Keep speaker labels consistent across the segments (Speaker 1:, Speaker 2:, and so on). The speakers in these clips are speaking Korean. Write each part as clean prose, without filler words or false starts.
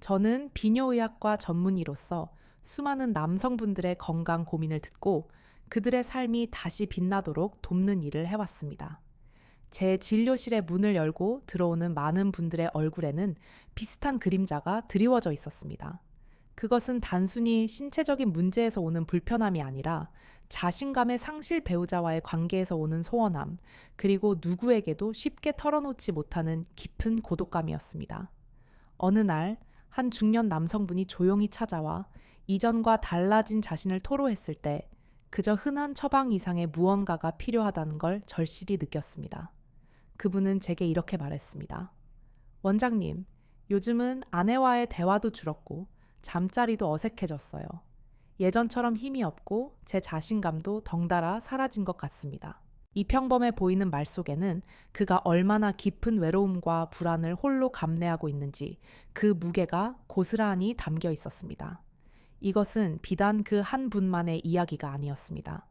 Speaker 1: 저는 비뇨의학과 전문의로서 수많은 남성분들의 건강 고민을 듣고 그들의 삶이 다시 빛나도록 돕는 일을 해왔습니다. 제 진료실의 문을 열고 들어오는 많은 분들의 얼굴에는 비슷한 그림자가 드리워져 있었습니다. 그것은 단순히 신체적인 문제에서 오는 불편함이 아니라 자신감의 상실 배우자와의 관계에서 오는 소원함, 그리고 누구에게도 쉽게 털어놓지 못하는 깊은 고독감이었습니다. 어느 날, 한 중년 남성분이 조용히 찾아와 이전과 달라진 자신을 토로했을 때 그저 흔한 처방 이상의 무언가가 필요하다는 걸 절실히 느꼈습니다. 그분은 제게 이렇게 말했습니다. 원장님, 요즘은 아내와의 대화도 줄었고 잠자리도 어색해졌어요. 예전처럼 힘이 없고 제 자신감도 덩달아 사라진 것 같습니다. 이평범해 보이는 말 속에는 그가 얼마나 깊은 외로움과 불안을 홀로 감내하고 있는지 그 무게가 고스란히 담겨 있었습니다. 이것은 비단 그 한 분만의 이야기가 아니었습니다.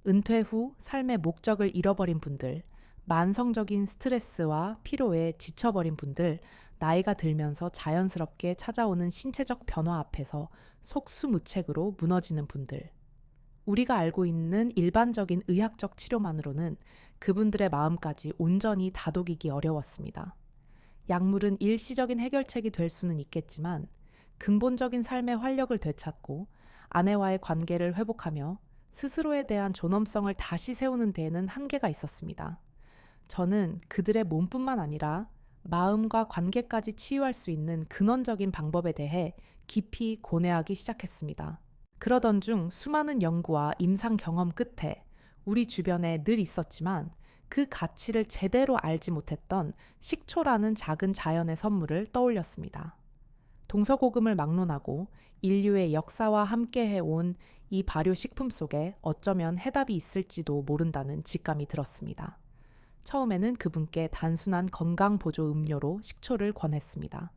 Speaker 1: 은퇴 후 삶의 목적을 잃어버린 분들, 만성적인 스트레스와 피로에 지쳐버린 분들, 나이가 들면서 자연스럽게 찾아오는 신체적 변화 앞에서 속수무책으로 무너지는 분들. 우리가 알고 있는 일반적인 의학적 치료만으로는 그분들의 마음까지 온전히 다독이기 어려웠습니다. 약물은 일시적인 해결책이 될 수는 있겠지만 근본적인 삶의 활력을 되찾고 아내와의 관계를 회복하며 스스로에 대한 존엄성을 다시 세우는 데에는 한계가 있었습니다. 저는 그들의 몸뿐만 아니라 마음과 관계까지 치유할 수 있는 근원적인 방법에 대해 깊이 고뇌하기 시작했습니다. 그러던 중 수많은 연구와 임상 경험 끝에 우리 주변에 늘 있었지만 그 가치를 제대로 알지 못했던 식초라는 작은 자연의 선물을 떠올렸습니다. 동서고금을 막론하고 인류의 역사와 함께 해온 이 발효식품 속에 어쩌면 해답이 있을지도 모른다는 직감이 들었습니다. 처음에는 그분께 단순한 건강보조 음료로 식초를 권했습니다.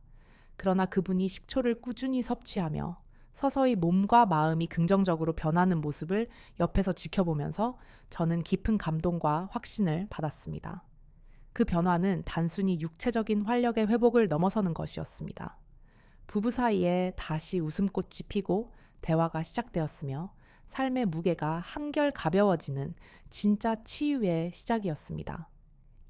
Speaker 1: 그러나 그분이 식초를 꾸준히 섭취하며 서서히 몸과 마음이 긍정적으로 변하는 모습을 옆에서 지켜보면서 저는 깊은 감동과 확신을 받았습니다. 그 변화는 단순히 육체적인 활력의 회복을 넘어서는 것이었습니다. 부부 사이에 다시 웃음꽃이 피고 대화가 시작되었으며 삶의 무게가 한결 가벼워지는 진짜 치유의 시작이었습니다.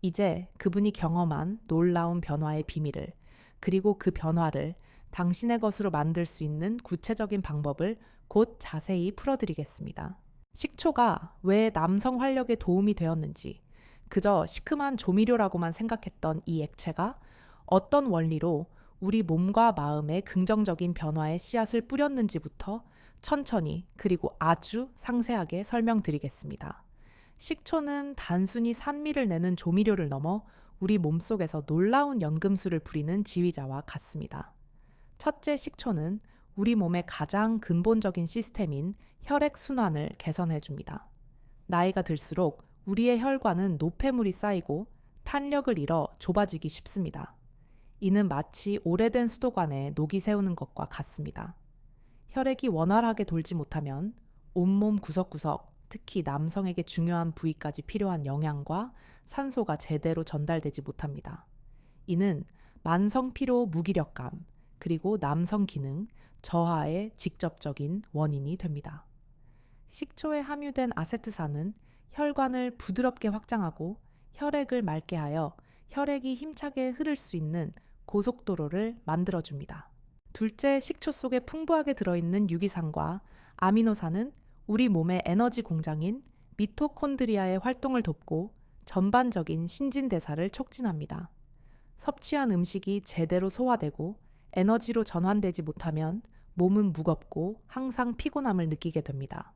Speaker 1: 이제 그분이 경험한 놀라운 변화의 비밀을, 그리고 그 변화를 당신의 것으로 만들 수 있는 구체적인 방법을 곧 자세히 풀어드리겠습니다. 식초가 왜 남성 활력에 도움이 되었는지, 그저 시큼한 조미료라고만 생각했던 이 액체가 어떤 원리로 우리 몸과 마음에 긍정적인 변화의 씨앗을 뿌렸는지부터 천천히 그리고 아주 상세하게 설명드리겠습니다. 식초는 단순히 산미를 내는 조미료를 넘어 우리 몸속에서 놀라운 연금술을 부리는 지휘자와 같습니다. 첫째, 식초는 우리 몸의 가장 근본적인 시스템인 혈액순환을 개선해 줍니다. 나이가 들수록 우리의 혈관은 노폐물이 쌓이고 탄력을 잃어 좁아지기 쉽습니다. 이는 마치 오래된 수도관에 녹이 세우는 것과 같습니다. 혈액이 원활하게 돌지 못하면 온몸 구석구석, 특히 남성에게 중요한 부위까지 필요한 영양과 산소가 제대로 전달되지 못합니다. 이는 만성 피로 무기력감, 그리고 남성 기능 저하의 직접적인 원인이 됩니다. 식초에 함유된 아세트산은 혈관을 부드럽게 확장하고 혈액을 맑게 하여 혈액이 힘차게 흐를 수 있는 고속도로를 만들어줍니다. 둘째, 식초 속에 풍부하게 들어있는 유기산과 아미노산은 우리 몸의 에너지 공장인 미토콘드리아의 활동을 돕고 전반적인 신진대사를 촉진합니다. 섭취한 음식이 제대로 소화되고 에너지로 전환되지 못하면 몸은 무겁고 항상 피곤함을 느끼게 됩니다.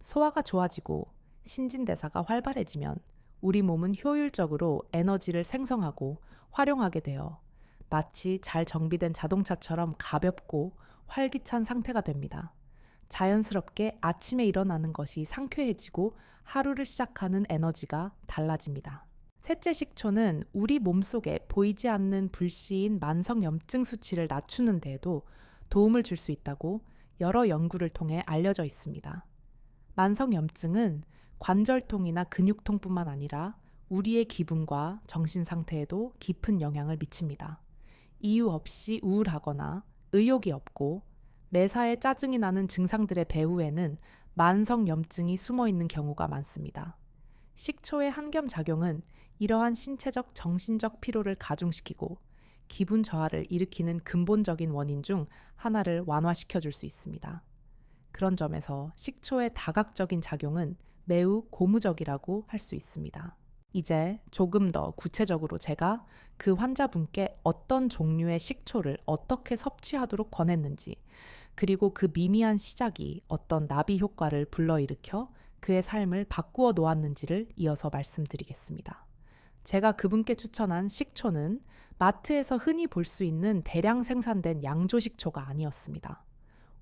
Speaker 1: 소화가 좋아지고 신진대사가 활발해지면 우리 몸은 효율적으로 에너지를 생성하고 활용하게 되어 마치 잘 정비된 자동차처럼 가볍고 활기찬 상태가 됩니다. 자연스럽게 아침에 일어나는 것이 상쾌해지고 하루를 시작하는 에너지가 달라집니다. 셋째, 식초는 우리 몸속에 보이지 않는 불시인 만성염증 수치를 낮추는 데에도 도움을 줄 수 있다고 여러 연구를 통해 알려져 있습니다. 만성염증은 관절통이나 근육통뿐만 아니라 우리의 기분과 정신 상태에도 깊은 영향을 미칩니다. 이유 없이 우울하거나 의욕이 없고 매사에 짜증이 나는 증상들의 배후에는 만성염증이 숨어 있는 경우가 많습니다. 식초의 한겸 작용은 이러한 신체적, 정신적 피로를 가중시키고 기분 저하를 일으키는 근본적인 원인 중 하나를 완화시켜 줄 수 있습니다. 그런 점에서 식초의 다각적인 작용은 매우 고무적이라고 할 수 있습니다. 이제 조금 더 구체적으로 제가 그 환자분께 어떤 종류의 식초를 어떻게 섭취하도록 권했는지, 그리고 그 미미한 시작이 어떤 나비 효과를 불러일으켜 그의 삶을 바꾸어 놓았는지를 이어서 말씀드리겠습니다. 제가 그분께 추천한 식초는 마트에서 흔히 볼 수 있는 대량 생산된 양조식초가 아니었습니다.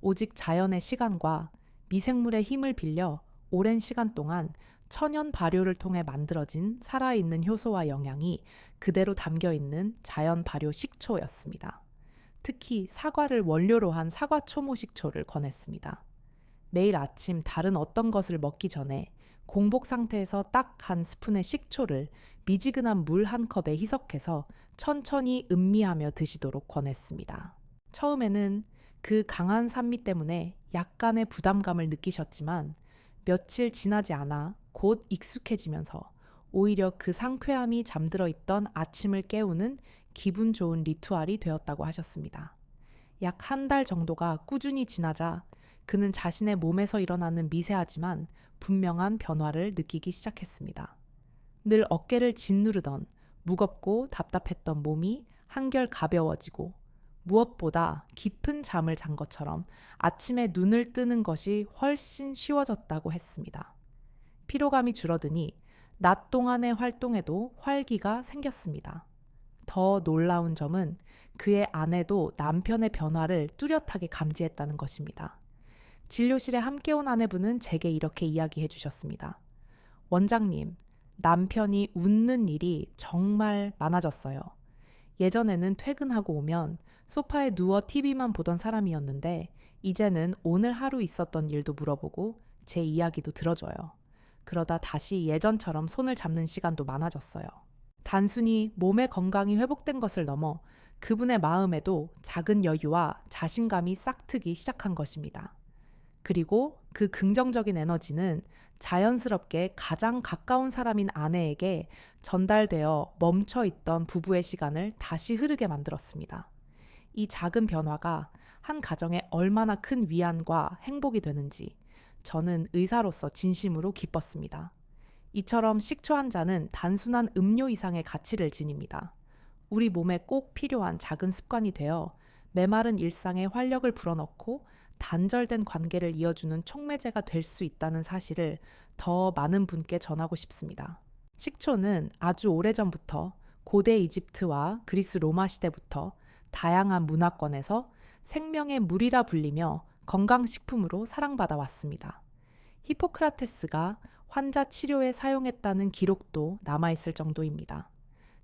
Speaker 1: 오직 자연의 시간과 미생물의 힘을 빌려 오랜 시간 동안 천연 발효를 통해 만들어진 살아있는 효소와 영양이 그대로 담겨 있는 자연 발효 식초였습니다. 특히 사과를 원료로 한 사과 초모 식초를 권했습니다. 매일 아침 다른 어떤 것을 먹기 전에 공복 상태에서 딱 한 스푼의 식초를 미지근한 물 한 컵에 희석해서 천천히 음미하며 드시도록 권했습니다. 처음에는 그 강한 산미 때문에 약간의 부담감을 느끼셨지만 며칠 지나지 않아 곧 익숙해지면서 오히려 그 상쾌함이 잠들어 있던 아침을 깨우는 기분 좋은 리투알이 되었다고 하셨습니다. 약 한 달 정도가 꾸준히 지나자 그는 자신의 몸에서 일어나는 미세하지만 분명한 변화를 느끼기 시작했습니다. 늘 어깨를 짓누르던 무겁고 답답했던 몸이 한결 가벼워지고 무엇보다 깊은 잠을 잔 것처럼 아침에 눈을 뜨는 것이 훨씬 쉬워졌다고 했습니다. 피로감이 줄어드니 낮 동안의 활동에도 활기가 생겼습니다. 더 놀라운 점은 그의 아내도 남편의 변화를 뚜렷하게 감지했다는 것입니다. 진료실에 함께 온 아내분은 제게 이렇게 이야기해 주셨습니다. 원장님, 남편이 웃는 일이 정말 많아졌어요. 예전에는 퇴근하고 오면 소파에 누워 TV만 보던 사람이었는데 이제는 오늘 하루 있었던 일도 물어보고 제 이야기도 들어줘요. 그러다 다시 예전처럼 손을 잡는 시간도 많아졌어요. 단순히 몸의 건강이 회복된 것을 넘어 그분의 마음에도 작은 여유와 자신감이 싹트기 시작한 것입니다. 그리고 그 긍정적인 에너지는 자연스럽게 가장 가까운 사람인 아내에게 전달되어 멈춰있던 부부의 시간을 다시 흐르게 만들었습니다. 이 작은 변화가 한 가정에 얼마나 큰 위안과 행복이 되는지 저는 의사로서 진심으로 기뻤습니다. 이처럼 식초 한 잔은 단순한 음료 이상의 가치를 지닙니다. 우리 몸에 꼭 필요한 작은 습관이 되어 메마른 일상에 활력을 불어넣고 단절된 관계를 이어주는 촉매제가 될 수 있다는 사실을 더 많은 분께 전하고 싶습니다. 식초는 아주 오래전부터 고대 이집트와 그리스 로마 시대부터 다양한 문화권에서 생명의 물이라 불리며 건강식품으로 사랑받아 왔습니다. 히포크라테스가 환자 치료에 사용했다는 기록도 남아있을 정도입니다.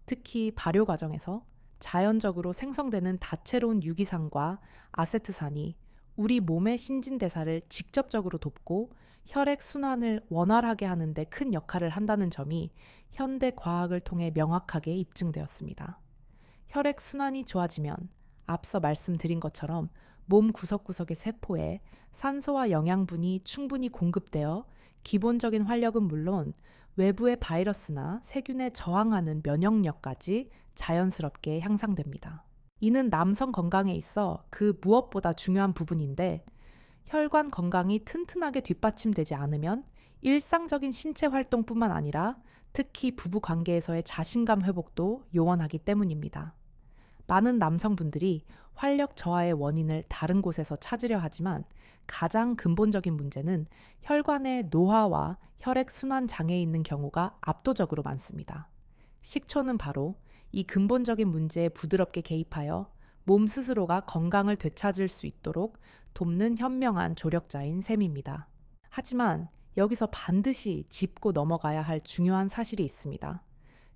Speaker 1: 특히 발효 과정에서 자연적으로 생성되는 다채로운 유기산과 아세트산이 우리 몸의 신진대사를 직접적으로 돕고 혈액 순환을 원활하게 하는 데 큰 역할을 한다는 점이 현대 과학을 통해 명확하게 입증되었습니다. 혈액 순환이 좋아지면 앞서 말씀드린 것처럼 몸 구석구석의 세포에 산소와 영양분이 충분히 공급되어 기본적인 활력은 물론 외부의 바이러스나 세균에 저항하는 면역력까지 자연스럽게 향상됩니다. 이는 남성 건강에 있어 그 무엇보다 중요한 부분인데 혈관 건강이 튼튼하게 뒷받침되지 않으면 일상적인 신체 활동뿐만 아니라 특히 부부 관계에서의 자신감 회복도 요원하기 때문입니다. 많은 남성분들이 활력 저하의 원인을 다른 곳에서 찾으려 하지만 가장 근본적인 문제는 혈관의 노화와 혈액 순환 장애에 있는 경우가 압도적으로 많습니다. 식초는 바로 이 근본적인 문제에 부드럽게 개입하여 몸 스스로가 건강을 되찾을 수 있도록 돕는 현명한 조력자인 셈입니다. 하지만 여기서 반드시 짚고 넘어가야 할 중요한 사실이 있습니다.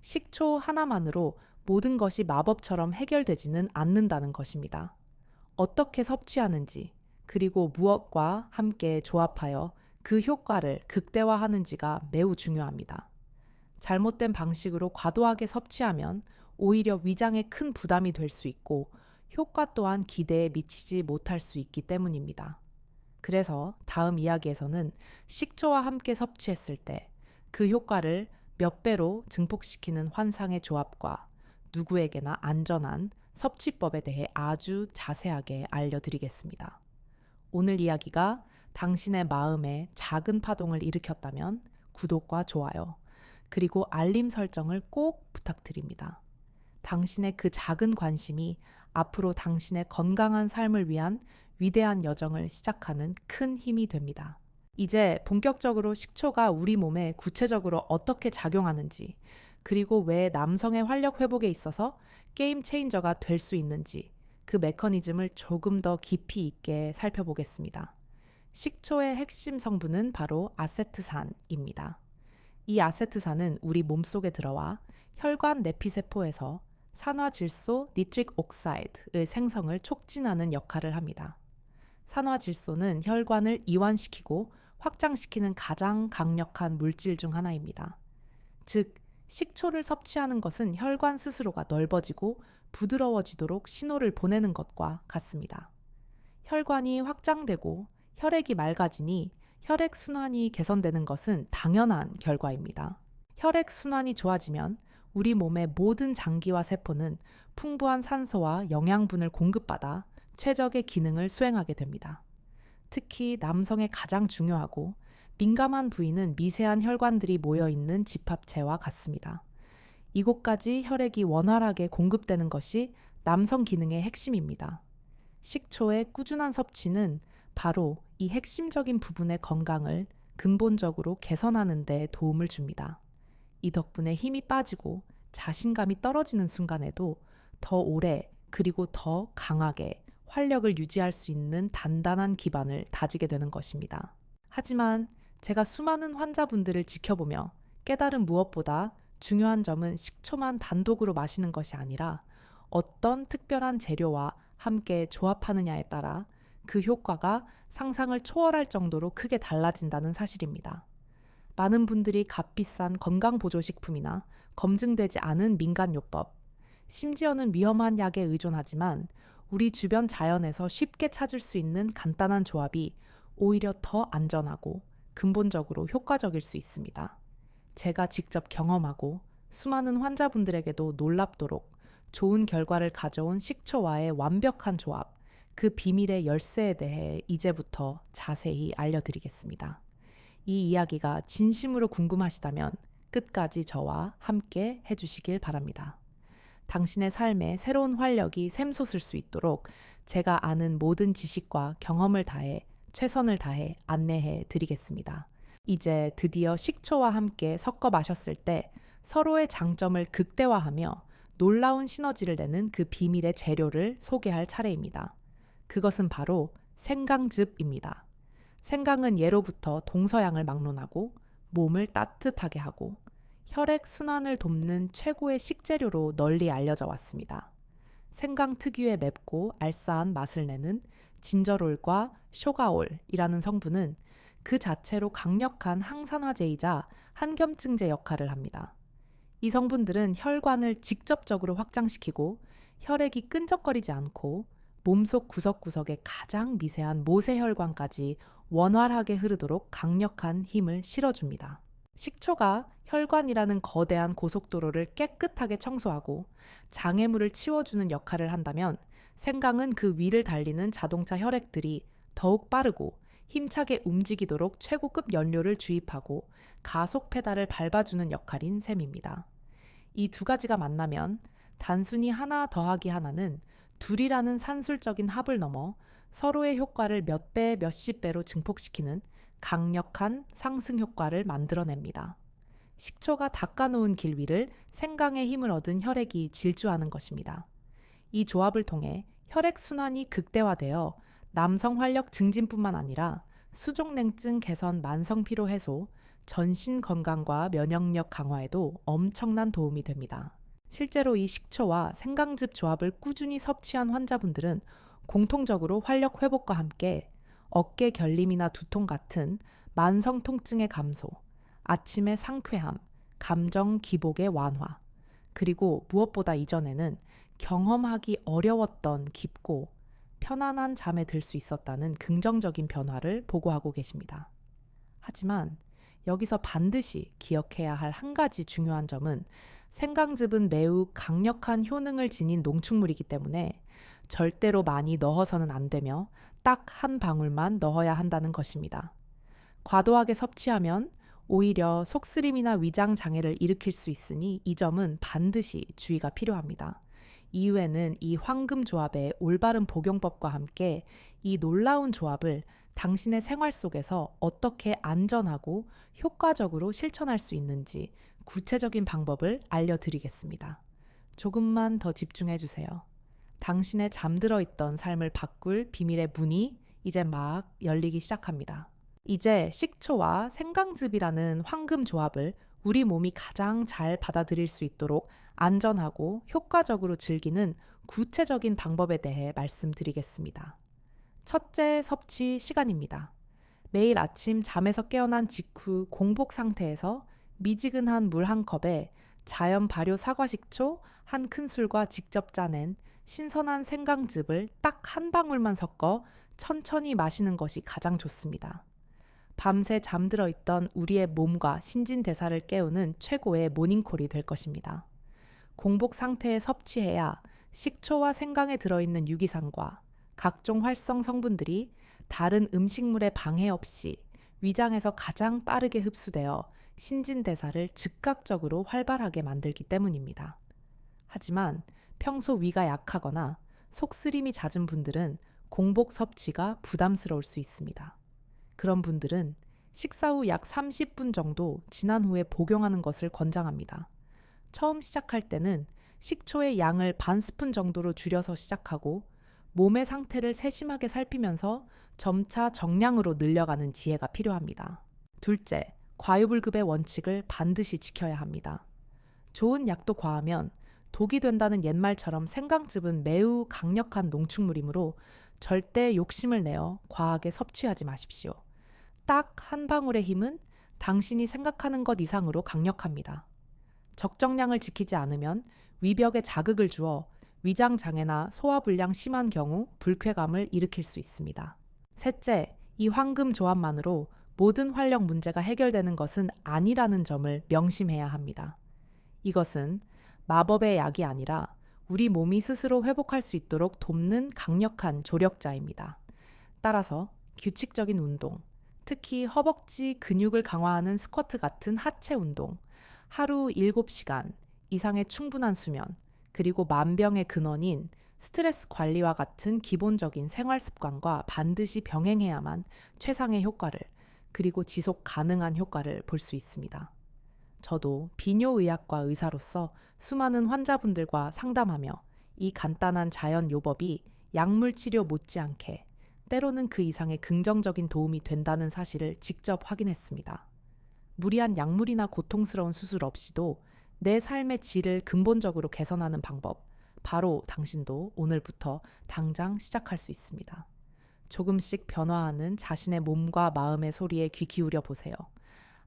Speaker 1: 식초 하나만으로 모든 것이 마법처럼 해결되지는 않는다는 것입니다. 어떻게 섭취하는지, 그리고 무엇과 함께 조합하여 그 효과를 극대화하는지가 매우 중요합니다. 잘못된 방식으로 과도하게 섭취하면 오히려 위장에 큰 부담이 될 수 있고 효과 또한 기대에 미치지 못할 수 있기 때문입니다. 그래서 다음 이야기에서는 식초와 함께 섭취했을 때 그 효과를 몇 배로 증폭시키는 환상의 조합과 누구에게나 안전한 섭취법에 대해 아주 자세하게 알려드리겠습니다. 오늘 이야기가 당신의 마음에 작은 파동을 일으켰다면 구독과 좋아요, 그리고 알림 설정을 꼭 부탁드립니다. 당신의 그 작은 관심이 앞으로 당신의 건강한 삶을 위한 위대한 여정을 시작하는 큰 힘이 됩니다. 이제 본격적으로 식초가 우리 몸에 구체적으로 어떻게 작용하는지, 그리고 왜 남성의 활력 회복에 있어서 게임 체인저가 될 수 있는지 그 메커니즘을 조금 더 깊이 있게 살펴보겠습니다. 식초의 핵심 성분은 바로 아세트산입니다. 이 아세트산은 우리 몸속에 들어와 혈관 내피세포에서 산화질소 니트릭 옥사이드의 생성을 촉진하는 역할을 합니다. 산화질소는 혈관을 이완시키고 확장시키는 가장 강력한 물질 중 하나입니다. 즉, 식초를 섭취하는 것은 혈관 스스로가 넓어지고 부드러워지도록 신호를 보내는 것과 같습니다. 혈관이 확장되고 혈액이 맑아지니 혈액순환이 개선되는 것은 당연한 결과입니다. 혈액순환이 좋아지면 우리 몸의 모든 장기와 세포는 풍부한 산소와 영양분을 공급받아 최적의 기능을 수행하게 됩니다. 특히 남성의 가장 중요하고 민감한 부위는 미세한 혈관들이 모여있는 집합체와 같습니다. 이곳까지 혈액이 원활하게 공급되는 것이 남성 기능의 핵심입니다. 식초의 꾸준한 섭취는 바로 이 핵심적인 부분의 건강을 근본적으로 개선하는 데 도움을 줍니다. 이 덕분에 힘이 빠지고 자신감이 떨어지는 순간에도 더 오래 그리고 더 강하게 활력을 유지할 수 있는 단단한 기반을 다지게 되는 것입니다. 하지만 제가 수많은 환자분들을 지켜보며 깨달은 무엇보다 중요한 점은 식초만 단독으로 마시는 것이 아니라 어떤 특별한 재료와 함께 조합하느냐에 따라 그 효과가 상상을 초월할 정도로 크게 달라진다는 사실입니다. 많은 분들이 값비싼 건강보조식품이나 검증되지 않은 민간요법, 심지어는 위험한 약에 의존하지만 우리 주변 자연에서 쉽게 찾을 수 있는 간단한 조합이 오히려 더 안전하고 근본적으로 효과적일 수 있습니다. 제가 직접 경험하고 수많은 환자분들에게도 놀랍도록 좋은 결과를 가져온 식초와의 완벽한 조합, 그 비밀의 열쇠에 대해 이제부터 자세히 알려드리겠습니다. 이 이야기가 진심으로 궁금하시다면 끝까지 저와 함께 해주시길 바랍니다. 당신의 삶에 새로운 활력이 샘솟을 수 있도록 제가 아는 모든 지식과 경험을 다해 최선을 다해 안내해 드리겠습니다. 이제 드디어 식초와 함께 섞어 마셨을 때 서로의 장점을 극대화하며 놀라운 시너지를 내는 그 비밀의 재료를 소개할 차례입니다. 그것은 바로 생강즙입니다. 생강은 예로부터 동서양을 막론하고 몸을 따뜻하게 하고 혈액 순환을 돕는 최고의 식재료로 널리 알려져 왔습니다. 생강 특유의 맵고 알싸한 맛을 내는 진저롤과 쇼가올이라는 성분은 그 자체로 강력한 항산화제이자 항염증제 역할을 합니다. 이 성분들은 혈관을 직접적으로 확장시키고 혈액이 끈적거리지 않고 몸속 구석구석의 가장 미세한 모세혈관까지 원활하게 흐르도록 강력한 힘을 실어줍니다. 식초가 혈관이라는 거대한 고속도로를 깨끗하게 청소하고 장애물을 치워주는 역할을 한다면 생강은 그 위를 달리는 자동차 혈액들이 더욱 빠르고 힘차게 움직이도록 최고급 연료를 주입하고 가속 페달을 밟아주는 역할인 셈입니다. 이 두 가지가 만나면 단순히 하나 더하기 하나는 둘이라는 산술적인 합을 넘어 서로의 효과를 몇 배, 몇십 배로 증폭시키는 강력한 상승 효과를 만들어냅니다. 식초가 닦아놓은 길 위를 생강의 힘을 얻은 혈액이 질주하는 것입니다. 이 조합을 통해 혈액순환이 극대화되어 남성 활력 증진뿐만 아니라 수족냉증 개선, 만성피로 해소, 전신 건강과 면역력 강화에도 엄청난 도움이 됩니다. 실제로 이 식초와 생강즙 조합을 꾸준히 섭취한 환자분들은 공통적으로 활력 회복과 함께 어깨 결림이나 두통 같은 만성 통증의 감소, 아침의 상쾌함, 감정 기복의 완화, 그리고 무엇보다 이전에는 경험하기 어려웠던 깊고 편안한 잠에 들 수 있었다는 긍정적인 변화를 보고하고 계십니다. 하지만 여기서 반드시 기억해야 할 한 가지 중요한 점은 생강즙은 매우 강력한 효능을 지닌 농축물이기 때문에 절대로 많이 넣어서는 안 되며 딱 한 방울만 넣어야 한다는 것입니다. 과도하게 섭취하면 오히려 속쓰림이나 위장 장애를 일으킬 수 있으니 이 점은 반드시 주의가 필요합니다. 이후에는 이 황금 조합의 올바른 복용법과 함께 이 놀라운 조합을 당신의 생활 속에서 어떻게 안전하고 효과적으로 실천할 수 있는지 구체적인 방법을 알려드리겠습니다. 조금만 더 집중해 주세요. 당신의 잠들어 있던 삶을 바꿀 비밀의 문이 이제 막 열리기 시작합니다. 이제 식초와 생강즙이라는 황금 조합을 우리 몸이 가장 잘 받아들일 수 있도록 안전하고 효과적으로 즐기는 구체적인 방법에 대해 말씀드리겠습니다. 첫째 섭취 시간입니다. 매일 아침 잠에서 깨어난 직후 공복 상태에서 미지근한 물 한 컵에 자연 발효 사과식초 한 큰술과 직접 짜낸 신선한 생강즙을 딱 한 방울만 섞어 천천히 마시는 것이 가장 좋습니다. 밤새 잠들어 있던 우리의 몸과 신진대사를 깨우는 최고의 모닝콜이 될 것입니다. 공복 상태에 섭취해야 식초와 생강에 들어있는 유기산과 각종 활성 성분들이 다른 음식물의 방해 없이 위장에서 가장 빠르게 흡수되어 신진대사를 즉각적으로 활발하게 만들기 때문입니다. 하지만 평소 위가 약하거나 속쓰림이 잦은 분들은 공복 섭취가 부담스러울 수 있습니다. 그런 분들은 식사 후 약 30분 정도 지난 후에 복용하는 것을 권장합니다. 처음 시작할 때는 식초의 양을 반 스푼 정도로 줄여서 시작하고 몸의 상태를 세심하게 살피면서 점차 정량으로 늘려가는 지혜가 필요합니다. 둘째, 과유불급의 원칙을 반드시 지켜야 합니다. 좋은 약도 과하면 독이 된다는 옛말처럼 생강즙은 매우 강력한 농축물이므로 절대 욕심을 내어 과하게 섭취하지 마십시오. 딱 한 방울의 힘은 당신이 생각하는 것 이상으로 강력합니다. 적정량을 지키지 않으면 위벽에 자극을 주어 위장 장애나 소화불량 심한 경우 불쾌감을 일으킬 수 있습니다. 셋째, 이 황금 조합만으로 모든 활력 문제가 해결되는 것은 아니라는 점을 명심해야 합니다. 이것은 마법의 약이 아니라 우리 몸이 스스로 회복할 수 있도록 돕는 강력한 조력자입니다. 따라서 규칙적인 운동, 특히 허벅지 근육을 강화하는 스쿼트 같은 하체 운동, 하루 7시간 이상의 충분한 수면, 그리고 만병의 근원인 스트레스 관리와 같은 기본적인 생활 습관과 반드시 병행해야만 최상의 효과를, 그리고 지속 가능한 효과를 볼 수 있습니다. 저도 비뇨의학과 의사로서 수많은 환자분들과 상담하며 이 간단한 자연 요법이 약물 치료 못지않게 때로는 그 이상의 긍정적인 도움이 된다는 사실을 직접 확인했습니다. 무리한 약물이나 고통스러운 수술 없이도 내 삶의 질을 근본적으로 개선하는 방법, 바로 당신도 오늘부터 당장 시작할 수 있습니다. 조금씩 변화하는 자신의 몸과 마음의 소리에 귀 기울여 보세요.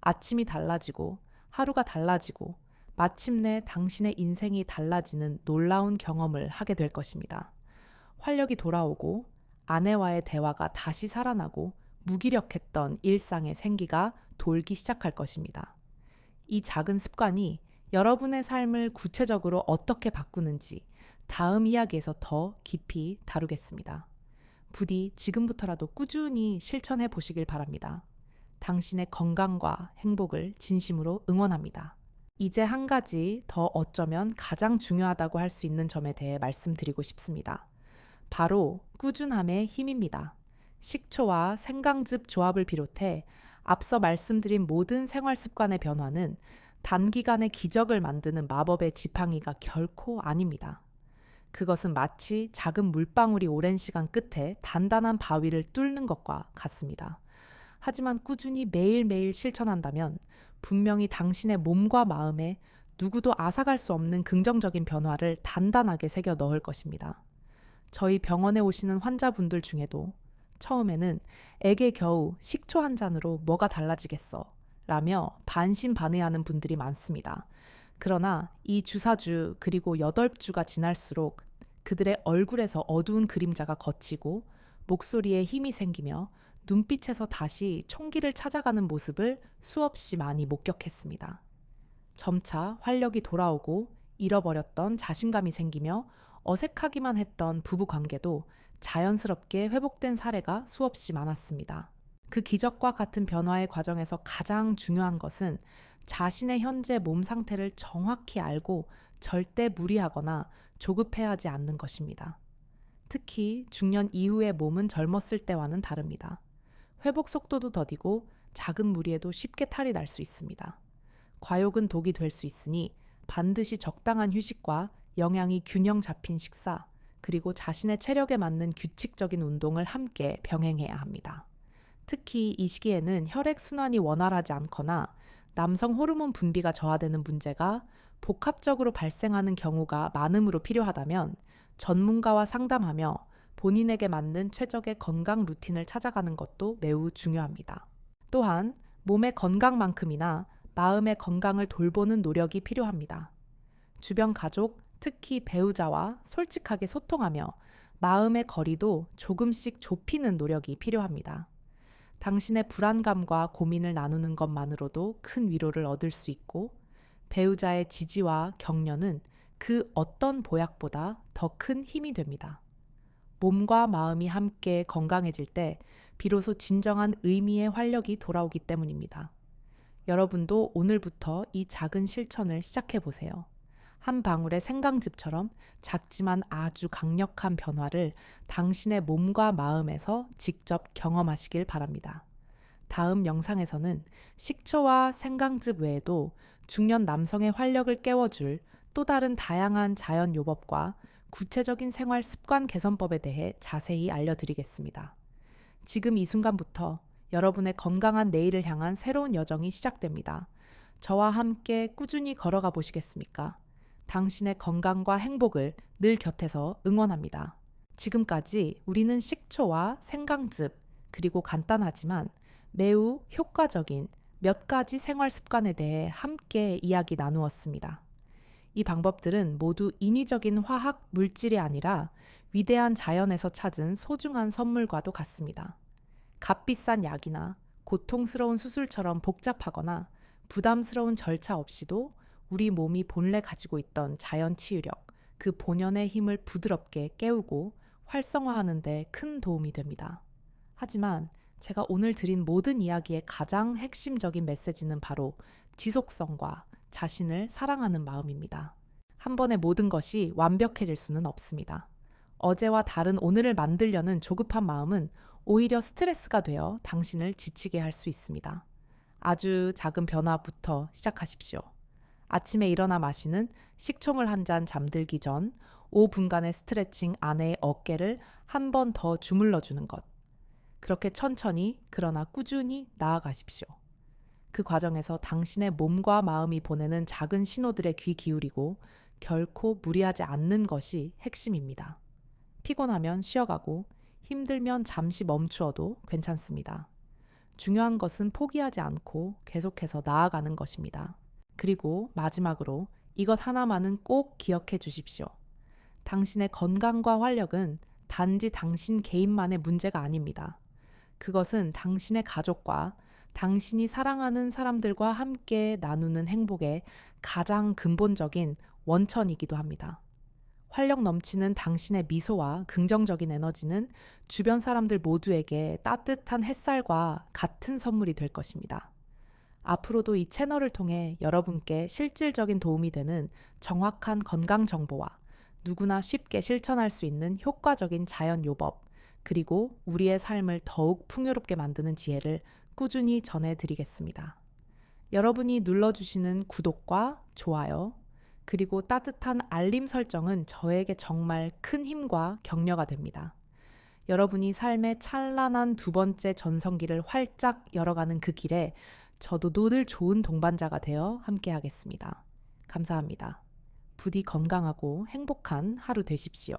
Speaker 1: 아침이 달라지고 하루가 달라지고 마침내 당신의 인생이 달라지는 놀라운 경험을 하게 될 것입니다. 활력이 돌아오고 아내와의 대화가 다시 살아나고 무기력했던 일상의 생기가 돌기 시작할 것입니다. 이 작은 습관이 여러분의 삶을 구체적으로 어떻게 바꾸는지 다음 이야기에서 더 깊이 다루겠습니다. 부디 지금부터라도 꾸준히 실천해 보시길 바랍니다. 당신의 건강과 행복을 진심으로 응원합니다. 이제 한 가지 더 어쩌면 가장 중요하다고 할 수 있는 점에 대해 말씀드리고 싶습니다. 바로 꾸준함의 힘입니다. 식초와 생강즙 조합을 비롯해 앞서 말씀드린 모든 생활 습관의 변화는 단기간에 기적을 만드는 마법의 지팡이가 결코 아닙니다. 그것은 마치 작은 물방울이 오랜 시간 끝에 단단한 바위를 뚫는 것과 같습니다. 하지만 꾸준히 매일매일 실천한다면 분명히 당신의 몸과 마음에 누구도 앗아갈 수 없는 긍정적인 변화를 단단하게 새겨 넣을 것입니다. 저희 병원에 오시는 환자분들 중에도 처음에는 에게 겨우 식초 한 잔으로 뭐가 달라지겠어 라며 반신반의하는 분들이 많습니다. 그러나 이 주사주 그리고 8주가 지날수록 그들의 얼굴에서 어두운 그림자가 걷히고 목소리에 힘이 생기며 눈빛에서 다시 총기를 찾아가는 모습을 수없이 많이 목격했습니다. 점차 활력이 돌아오고 잃어버렸던 자신감이 생기며 어색하기만 했던 부부 관계도 자연스럽게 회복된 사례가 수없이 많았습니다. 그 기적과 같은 변화의 과정에서 가장 중요한 것은 자신의 현재 몸 상태를 정확히 알고 절대 무리하거나 조급해하지 않는 것입니다. 특히 중년 이후의 몸은 젊었을 때와는 다릅니다. 회복 속도도 더디고 작은 무리에도 쉽게 탈이 날 수 있습니다. 과욕은 독이 될 수 있으니 반드시 적당한 휴식과 영양이 균형 잡힌 식사, 그리고 자신의 체력에 맞는 규칙적인 운동을 함께 병행해야 합니다. 특히 이 시기에는 혈액순환이 원활하지 않거나 남성 호르몬 분비가 저하되는 문제가 복합적으로 발생하는 경우가 많음으로 필요하다면 전문가와 상담하며 본인에게 맞는 최적의 건강 루틴을 찾아가는 것도 매우 중요합니다. 또한 몸의 건강만큼이나 마음의 건강을 돌보는 노력이 필요합니다. 주변 가족, 특히 배우자와 솔직하게 소통하며 마음의 거리도 조금씩 좁히는 노력이 필요합니다. 당신의 불안감과 고민을 나누는 것만으로도 큰 위로를 얻을 수 있고 배우자의 지지와 격려는 그 어떤 보약보다 더 큰 힘이 됩니다. 몸과 마음이 함께 건강해질 때 비로소 진정한 의미의 활력이 돌아오기 때문입니다. 여러분도 오늘부터 이 작은 실천을 시작해 보세요. 한 방울의 생강즙처럼 작지만 아주 강력한 변화를 당신의 몸과 마음에서 직접 경험하시길 바랍니다. 다음 영상에서는 식초와 생강즙 외에도 중년 남성의 활력을 깨워줄 또 다른 다양한 자연 요법과 구체적인 생활 습관 개선법에 대해 자세히 알려드리겠습니다. 지금 이 순간부터 여러분의 건강한 내일을 향한 새로운 여정이 시작됩니다. 저와 함께 꾸준히 걸어가 보시겠습니까? 당신의 건강과 행복을 늘 곁에서 응원합니다. 지금까지 우리는 식초와 생강즙, 그리고 간단하지만 매우 효과적인 몇 가지 생활 습관에 대해 함께 이야기 나누었습니다. 이 방법들은 모두 인위적인 화학 물질이 아니라 위대한 자연에서 찾은 소중한 선물과도 같습니다. 값비싼 약이나 고통스러운 수술처럼 복잡하거나 부담스러운 절차 없이도 우리 몸이 본래 가지고 있던 자연 치유력, 그 본연의 힘을 부드럽게 깨우고 활성화하는 데 큰 도움이 됩니다. 하지만 제가 오늘 드린 모든 이야기의 가장 핵심적인 메시지는 바로 지속성과 자신을 사랑하는 마음입니다. 한 번에 모든 것이 완벽해질 수는 없습니다. 어제와 다른 오늘을 만들려는 조급한 마음은 오히려 스트레스가 되어 당신을 지치게 할 수 있습니다. 아주 작은 변화부터 시작하십시오. 아침에 일어나 마시는 식초물 한 잔 잠들기 전 5분간의 스트레칭 아내의 어깨를 한 번 더 주물러 주는 것. 그렇게 천천히 그러나 꾸준히 나아가십시오. 그 과정에서 당신의 몸과 마음이 보내는 작은 신호들에 귀 기울이고 결코 무리하지 않는 것이 핵심입니다. 피곤하면 쉬어가고 힘들면 잠시 멈추어도 괜찮습니다. 중요한 것은 포기하지 않고 계속해서 나아가는 것입니다. 그리고 마지막으로 이것 하나만은 꼭 기억해 주십시오. 당신의 건강과 활력은 단지 당신 개인만의 문제가 아닙니다. 그것은 당신의 가족과 당신이 사랑하는 사람들과 함께 나누는 행복의 가장 근본적인 원천이기도 합니다. 활력 넘치는 당신의 미소와 긍정적인 에너지는 주변 사람들 모두에게 따뜻한 햇살과 같은 선물이 될 것입니다. 앞으로도 이 채널을 통해 여러분께 실질적인 도움이 되는 정확한 건강 정보와 누구나 쉽게 실천할 수 있는 효과적인 자연 요법, 그리고 우리의 삶을 더욱 풍요롭게 만드는 지혜를 꾸준히 전해드리겠습니다. 여러분이 눌러주시는 구독과 좋아요, 그리고 따뜻한 알림 설정은 저에게 정말 큰 힘과 격려가 됩니다. 여러분이 삶의 찬란한 두 번째 전성기를 활짝 열어가는 그 길에 저도 늘 좋은 동반자가 되어 함께하겠습니다. 감사합니다. 부디 건강하고 행복한 하루 되십시오.